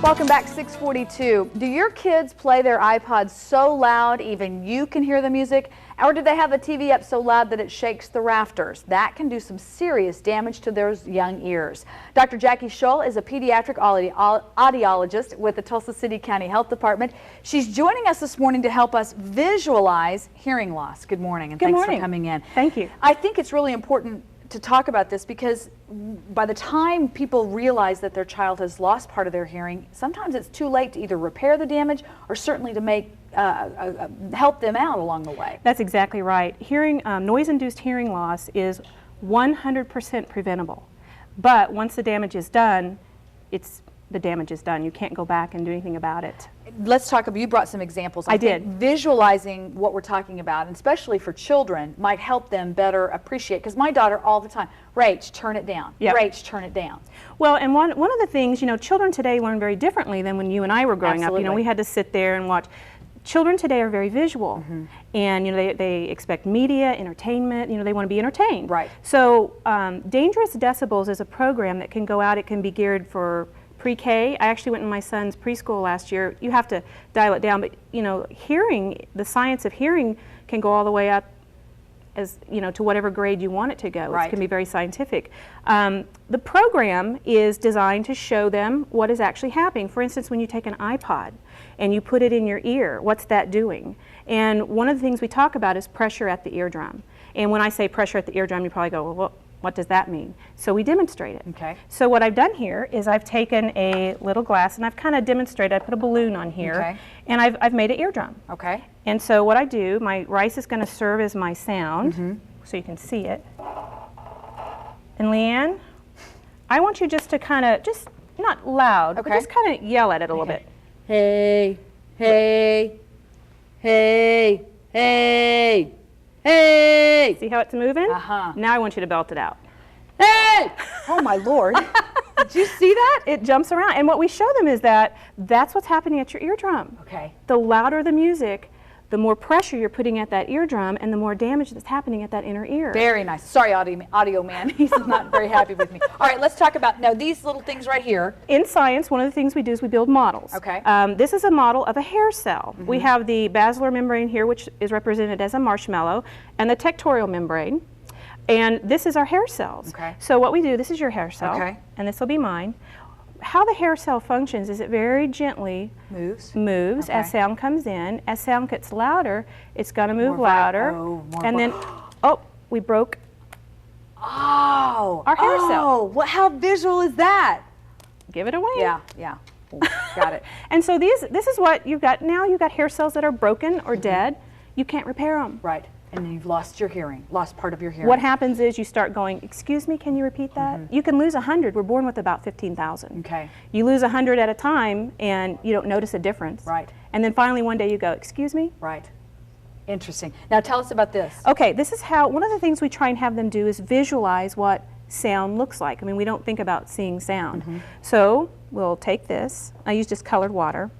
Welcome back, 642. Do your kids play their iPods so loud even you can hear the music? Or do they have the TV up so loud that it shakes the rafters? That can do some serious damage to those young ears. Dr. Jacque Scholl is a pediatric audiologist with the Tulsa City County Health Department. She's joining us this morning to help us visualize hearing loss. Good morning, and thanks for coming in. Thank you. I think it's really important to talk about this because by the time people realize that their child has lost part of their hearing, sometimes it's too late to either repair the damage or certainly to make help them out along the way. That's exactly right. Noise-induced hearing loss is 100% preventable, but once the damage is done, the damage is done. You can't go back and do anything about it. Let's talk about, you brought some examples. I did. Visualizing what we're talking about, and especially for children, might help them better appreciate, because my daughter all the time, Rach, turn it down. Yep. Rach, turn it down. Well, and one of the things, children today learn very differently than when you and I were growing Absolutely. up. We had to sit there and watch. Children today are very visual, and they expect media, entertainment. They want to be entertained. Right. So, Dangerous Decibels is a program that can go out. It can be geared for pre-K. I actually went in my son's preschool last year. You have to dial it down, but hearing, the science of hearing can go all the way up as to whatever grade you want it to go. Right. It can be very scientific. The program is designed to show them what is actually happening. For instance, when you take an iPod and you put it in your ear, what's that doing? And one of the things we talk about is pressure at the eardrum. And when I say pressure at the eardrum, you probably go, well, what does that mean? So we demonstrate it. Okay. So what I've done here is I've taken a little glass and I've kind of demonstrated. I put a balloon on here, and I've made an eardrum. Okay. And so what I do, my rice is going to serve as my sound, so you can see it. And LeAnne, I want you just to kind of, just not loud, but just kind of yell at it a little bit. Hey, hey, hey, hey. Hey! See how it's moving? Uh-huh. Now I want you to belt it out. Hey! Oh my Lord. Did you see that? It jumps around. And what we show them is that's what's happening at your eardrum. Okay. The louder the music, the more pressure you're putting at that eardrum and the more damage that's happening at that inner ear. Very nice. Sorry, audio man. He's not very happy with me. All right, let's talk about now these little things right here. In science, one of the things we do is we build models. Okay. This is a model of a hair cell. We have the basilar membrane here, which is represented as a marshmallow, and the tectorial membrane. And this is our hair cells. Okay. So what we do, this is your hair cell, and this will be mine. How the hair cell functions is it very gently moves as sound comes in. As sound gets louder, it's going to move louder. And then, we broke our hair cell. Oh, how visual is that? Give it away. Yeah. Ooh, got it. And so this is what you've got now. You've got hair cells that are broken or dead. You can't repair them. Right. And then you've lost your hearing, lost part of your hearing. What happens is you start going, excuse me, can you repeat that? You can lose 100. We're born with about 15,000. Okay. You lose 100 at a time and you don't notice a difference. Right. And then finally one day you go, excuse me? Right. Interesting. Now tell us about this. Okay, this is how, one of the things we try and have them do is visualize what sound looks like. I mean, we don't think about seeing sound. So we'll take this. I use just colored water.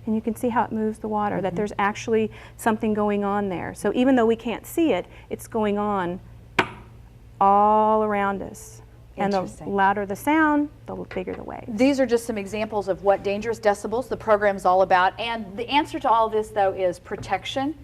And you can see how it moves the water, that there's actually something going on there. So even though we can't see it, it's going on all around us. And the louder the sound, the bigger the wave. These are just some examples of what Dangerous Decibels, the program's all about. And the answer to all this, though, is protection.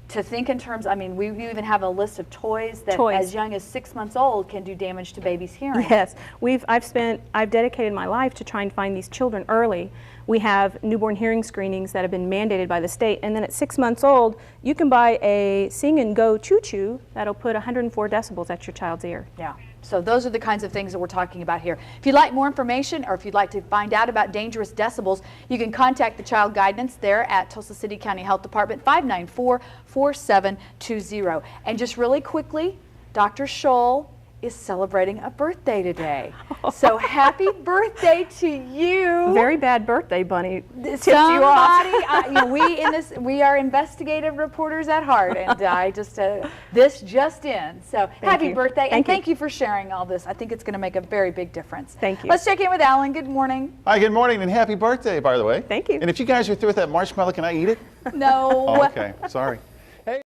To think in terms, I mean, we even have a list of toys that as young as 6 months old can do damage to babies' hearing. Yes, I've dedicated my life to try and find these children early. We have newborn hearing screenings that have been mandated by the state, and then at 6 months old, you can buy a Sing and Go choo-choo that'll put 104 decibels at your child's ear. Yeah. So those are the kinds of things that we're talking about here. If you'd like more information or if you'd like to find out about Dangerous Decibels, you can contact the Child Guidance there at Tulsa City County Health Department, 594-4720. And just really quickly, Dr. Scholl is celebrating a birthday today. So happy birthday to you. Very bad birthday bunny tipped you off. We are investigative reporters at heart, and I just, this just in. So happy birthday, and thank you for sharing all this. I think it's going to make a very big difference. Thank you. Let's check in with Alan. Good morning. Hi, good morning, and happy birthday, by the way. Thank you. And if you guys are through with that marshmallow, can I eat it? No. Oh, okay, sorry.